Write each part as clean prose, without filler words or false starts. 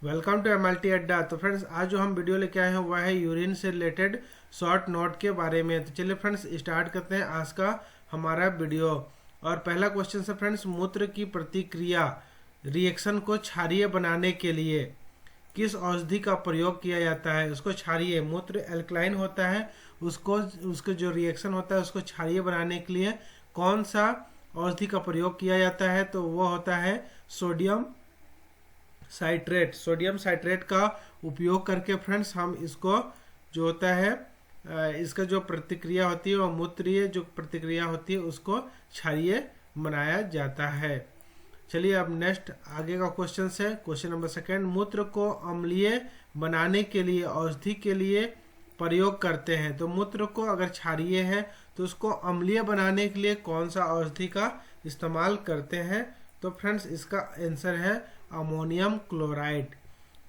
Welcome to MLT अड्डा। तो friends आज जो हम वीडियो लेके आए हैं वह है यूरिन से रिलेटेड शॉर्ट नोट के बारे में। तो चलिए फ्रेंड्स स्टार्ट करते हैं आज का हमारा वीडियो। और पहला क्वेश्चन है फ्रेंड्स, मूत्र की प्रतिक्रिया रिएक्शन को क्षारीय बनाने के लिए किस औषधि का प्रयोग किया जाता है। उसको क्षारीय, मूत्र एल्कलाइन होता है, उसको जो रिएक्शन होता है उसको क्षारीय बनाने के लिए कौन सा औषधि का प्रयोग किया जाता है, तो वो होता है सोडियम साइट्रेट। सोडियम साइट्रेट का उपयोग करके फ्रेंड्स हम इसको जो होता है इसका जो प्रतिक्रिया होती है वो मूत्रीय जो प्रतिक्रिया होती है उसको क्षारीय बनाया जाता है। चलिए अब नेक्स्ट आगे का क्वेश्चन है, क्वेश्चन नंबर सेकंड, मूत्र को अम्लीय बनाने के लिए औषधि के लिए प्रयोग करते हैं। तो मूत्र को अगर क्षारीय है तो उसको अम्लीय बनाने के लिए कौन सा औषधि का इस्तेमाल करते हैं, तो फ्रेंड्स इसका आंसर है अमोनियम क्लोराइड।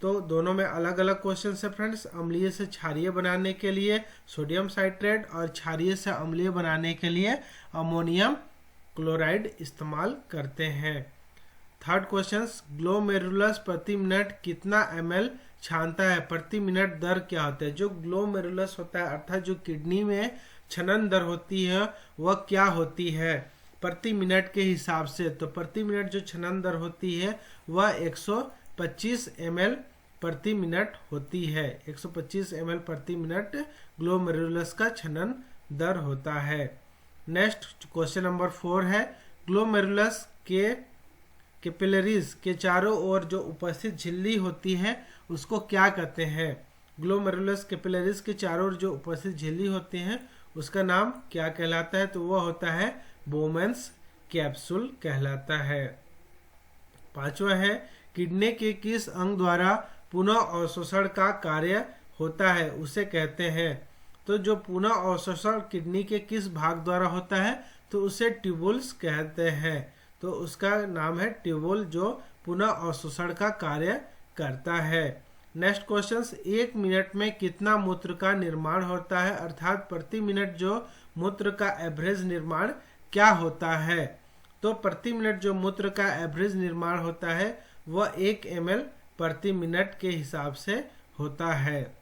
तो दोनों में अलग अलग क्वेश्चन है फ्रेंड्स। अम्लीय से क्षारीय बनाने के लिए सोडियम साइट्रेट और क्षारीय से अम्लीय बनाने के लिए अमोनियम क्लोराइड इस्तेमाल करते हैं। थर्ड क्वेश्चन, ग्लोमेरुलस प्रति मिनट कितना ml छानता है। प्रति मिनट दर क्या होता है। जो ग्लोमेरुलस होता है अर्थात जो किडनी में छनन दर होती है वह क्या होती है प्रति मिनट के हिसाब से। तो प्रति मिनट जो छनन दर होती है वह 125 ml प्रति मिनट होती है। 125 ml प्रति मिनट ग्लोमेरुलस का छनन दर होता है। नेक्स्ट क्वेश्चन नंबर 4 है, ग्लोमेरुलस के कैपिलरीज के चारों ओर जो उपस्थित झिल्ली होती है उसको क्या कहते हैं। ग्लोमेरुलस कैपिलरीज के चारों ओर जो उपस्थित झिल्ली होती है उसका नाम क्या कहलाता है, तो वह होता है बोमेन्स कैप्सूल कहलाता है। पांचवा है, किडनी के किस अंग द्वारा पुनः अवशोषण का कार्य होता है उसे कहते हैं। तो जो पुनः अवशोषण किडनी के किस भाग द्वारा होता है तो उसे ट्यूबुल्स कहते हैं। तो उसका नाम है ट्यूबुल जो पुनः अवशोषण का कार्य करता है। नेक्स्ट क्वेश्चन, 1 मिनट में कितना मूत्र का निर्माण होता है, अर्थात प्रति मिनट जो मूत्र का एवरेज निर्माण क्या होता है। तो प्रति मिनट जो मूत्र का एवरेज निर्माण होता है वह 1 ml प्रति मिनट के हिसाब से होता है।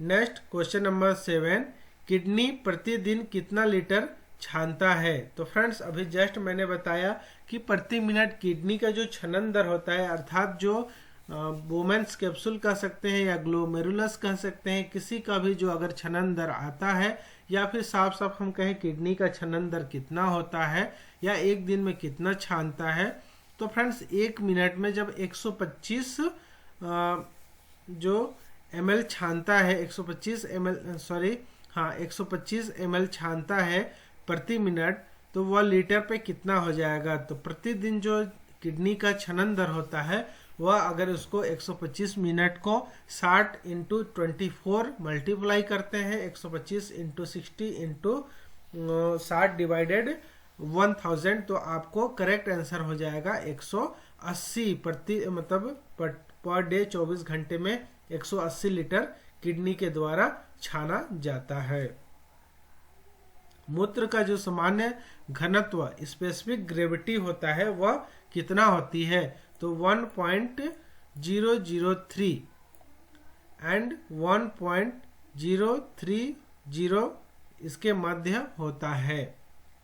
नेक्स्ट क्वेश्चन नंबर 7, किडनी प्रतिदिन कितना लीटर छानता है। तो फ्रेंड्स अभी जस्ट मैंने बताया कि प्रति मिनट किडनी का जो छनन दर होता है अर्थात जो बोमेन्स कैप्सूल कह सकते हैं या ग्लोमेरुलस कह सकते हैं, किसी का भी जो अगर छनन दर आता है या फिर साफ साफ हम कहें किडनी का छनन दर कितना होता है या एक दिन में कितना छानता है, तो फ्रेंड्स 1 मिनट में जब 125 जो ml छानता है 125 ml छानता है प्रति मिनट, तो वह लीटर पे कितना हो जाएगा। तो प्रतिदिन जो किडनी का छनन दर होता है वह अगर उसको 125 मिनट को 60 × 24 मल्टीप्लाई करते हैं, 125 × 60 × 60 डिवाइडेड 1000, तो आपको करेक्ट आंसर हो जाएगा 180 मतलब पर डे 24 घंटे में 180 लीटर किडनी के द्वारा छाना जाता है। मूत्र का जो सामान्य घनत्व स्पेसिफिक ग्रेविटी होता है वह कितना होती है, तो 1.003 एंड 1.030 इसके मध्य होता है।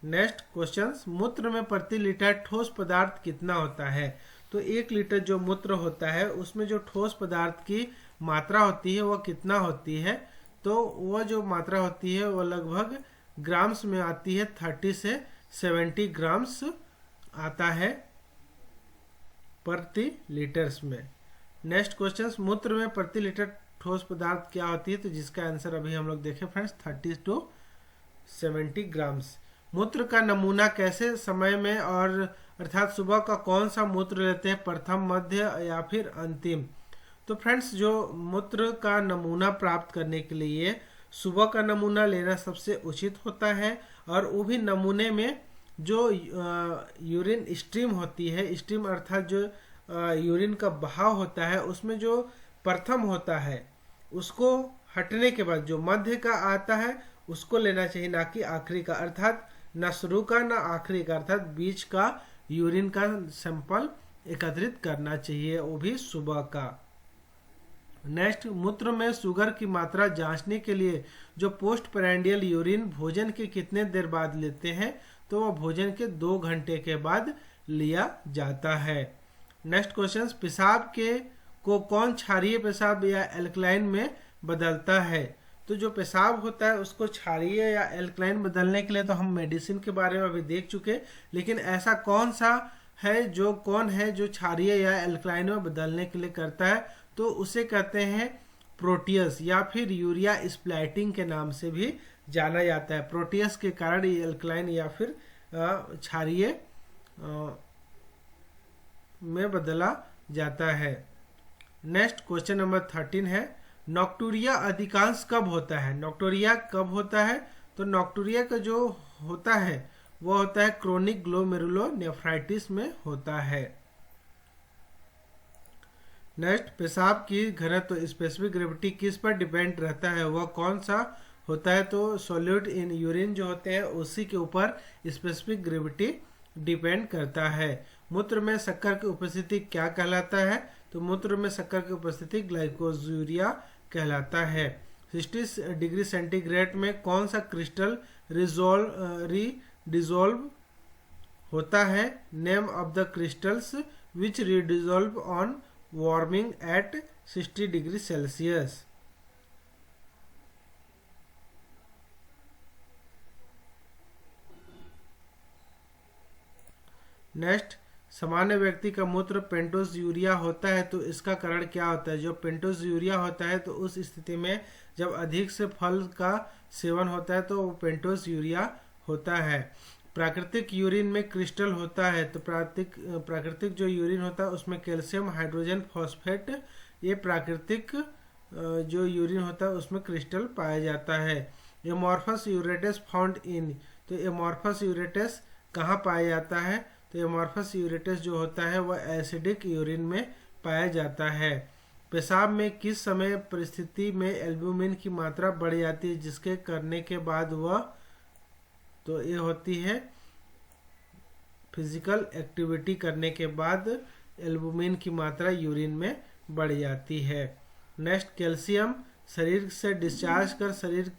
नेक्स्ट क्वेश्चन, मूत्र में प्रति लीटर ठोस पदार्थ कितना होता है। तो 1 लीटर जो मूत्र होता है उसमें जो ठोस पदार्थ की मात्रा होती है वह कितना होती है, तो वह जो मात्रा होती है वह लगभग ग्राम्स में आती है, 30 से 70 ग्राम्स आता है प्रति लीटर्स में। नेक्स्ट क्वेश्चन, मूत्र में प्रति लीटर ठोस पदार्थ क्या होती है, तो जिसका आंसर अभी हम लोग देखें फ्रेंड्स 30 से 70 ग्राम्स। मूत्र का नमूना कैसे समय में और अर्थात सुबह का कौन सा मूत्र लेते हैं, प्रथम, मध्य या फिर अंतिम। तो फ्रेंड्स जो मूत्र का नमूना प्राप्त करने के लिए सुबह का नमूना लेना सबसे उचित होता है, और वो भी नमूने में जो यूरिन स्ट्रीम होती है, स्ट्रीम अर्थात जो यूरिन का बहाव होता है उसमें जो प्रथम होता है उसको हटने के बाद जो मध्य का आता है उसको लेना चाहिए, ना कि आखिरी का, अर्थात न शुरू का न आखिरी का, अर्थात बीच का यूरिन का सैंपल एकत्रित करना चाहिए, वो भी सुबह का। नेक्स्ट, मूत्र में शुगर की मात्रा जांचने के लिए जो पोस्ट पैरेंडियल यूरिन भोजन के कितने देर बाद लेते हैं, तो वह भोजन के 2 घंटे के बाद लिया जाता है। नेक्स्ट क्वेश्चन, पेशाब के को कौन क्षारीय पेशाब या एल्कलाइन में बदलता है? तो जो पेशाब होता है उसको क्षारीय या एल्कलाइन बदलने के लिए तो हम मेडिसिन के बारे में अभी देख चुके, लेकिन ऐसा कौन है जो क्षारीय या एल्कलाइन में बदलने के लिए करता है? तो उसे कहते हैं प्रोटियस या फिर यूरिया स्प्लैटिंग के नाम से भी जाना जाता है। प्रोटियस के कारण ये एल्कलाइन या फिर क्षारीय में बदला जाता है। नेक्स्ट क्वेश्चन नंबर 13 है, नॉक्टूरिया अधिकांश कब होता है? नॉक्टूरिया कब होता है? तो नॉक्टूरिया का जो होता है वो होता है क्रोनिक ग्लोमेरुलोनेफ्राइटिस में होता है। नेक्स्ट, पेशाब की घनत्व तो स्पेसिफिक ग्रेविटी किस पर डिपेंड रहता है? वह कौन सा होता है? तो सॉल्यूट इन यूरिन जो होते हैं उसी के ऊपर स्पेसिफिक ग्रेविटी डिपेंड करता है। मूत्र में शक्कर की उपस्थिति क्या कहलाता है? तो मूत्र में शक्कर की उपस्थिति ग्लाइकोजूरिया कहलाता है। 60 डिग्री सेंटीग्रेड में कौन सा क्रिस्टल डिजोल्व होता है? Name of the crystals which redissolve on warming at 60 degree Celsius. Next, सामान्य व्यक्ति का मूत्र पेंटोस यूरिया होता है, तो इसका कारण क्या होता है? जो पेंटोस यूरिया होता है तो उस स्थिति में जब अधिक से फल का सेवन होता है तो वो पेंटोस यूरिया होता है। प्राकृतिक यूरिन में क्रिस्टल होता है, तो प्राकृतिक जो यूरिन होता है उसमें कैल्शियम हाइड्रोजन फॉस्फेट, ये प्राकृतिक जो यूरिन होता है उसमें क्रिस्टल पाया जाता है। एमॉर्फस यूरेटस फाउंड इन, तो एमॉर्फस यूरेटस कहाँ पाया जाता है? तो एमॉर्फस यूरेटस जो होता है वह एसिडिक यूरिन में पाया जाता है। पेशाब में किस समय परिस्थिति में एल्ब्यूमिन की मात्रा बढ़ जाती है जिसके करने के बाद वह, तो ये होती है फिजिकल एक्टिविटी करने के बाद एल्ब्यूमिन की मात्रा यूरिन में बढ़ जाती है। नेक्स्ट, कैल्शियम शरीर से डिस्चार्ज कर शरीर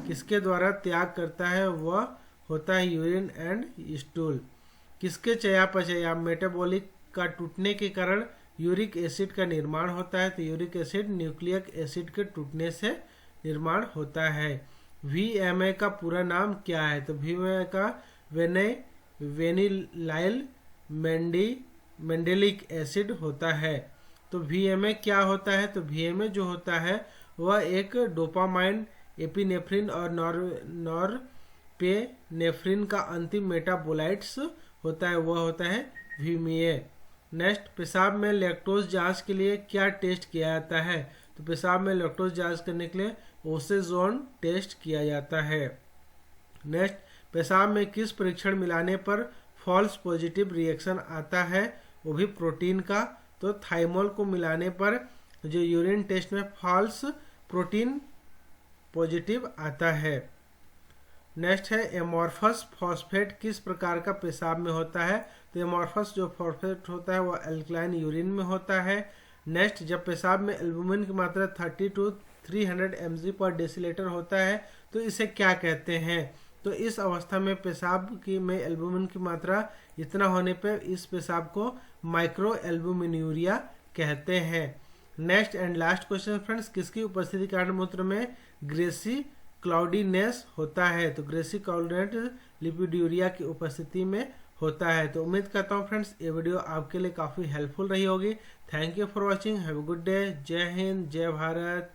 किसके द्वारा त्याग करता है? वह होता है यूरिन एंड स्टूल। किसके चयापचय मेटाबॉलिक का टूटने के कारण यूरिक एसिड का निर्माण होता है? तो यूरिक एसिड न्यूक्लिक एसिड के टूटने से निर्माण होता है। VMA का पूरा नाम क्या है? तो VMA का वेनिलाइल मेंडेलिक एसिड होता है। तो VMA क्या होता है? तो VMA जो होता है वह एक डोपामाइन, एपिनेफ्रिन और नॉरपेनेफ्रिन का अंतिम मेटाबोलाइट्स होता है, वह होता है VMA। नेक्स्ट, पेशाब में लैक्टोज जांच के लिए क्या टेस्ट किया जाता है? तो पेशाब में लैक्टोज जांच करने के लिए ओसेजोन टेस्ट किया जाता है। नेक्स्ट, पेशाब में किस परीक्षण मिलाने पर फॉल्स पॉजिटिव रिएक्शन आता है? वो भी प्रोटीन का, तो थाइमोल को मिलाने पर जो यूरिन टेस्ट में फॉल्स प्रोटीन पॉजिटिव आता है। नेक्स्ट है, एमॉर्फस फॉस्फेट किस प्रकार का पेशाब में होता है? तो एमॉर्फस जो फॉस्फेट होता है वह एल्कलाइन यूरिन में होता है। नेक्स्ट, जब पेशाब में एल्ब्यूमिन की मात्रा 30 to 300 mg पर डेसीलीटर होता है तो इसे क्या कहते हैं? तो इस अवस्था में पेशाब में एल्ब्यूमिन की मात्रा इतना होने पर इस पेशाब को माइक्रो एल्ब्यूमिनूरिया कहते हैं। Next and last question friends, किसकी उपस्थिति के कारण मूत्र में ग्रेसी क्लाउडीनेस होता है? तो ग्रेसी क्लाउडिनेस लिपिड्यूरिया की उपस्थिति में होता है। तो उम्मीद करता हूँ फ्रेंड्स ये वीडियो आपके लिए काफ़ी हेल्पफुल रही होगी। Thank you for watching, have a good day. जय हिंद, जय भारत।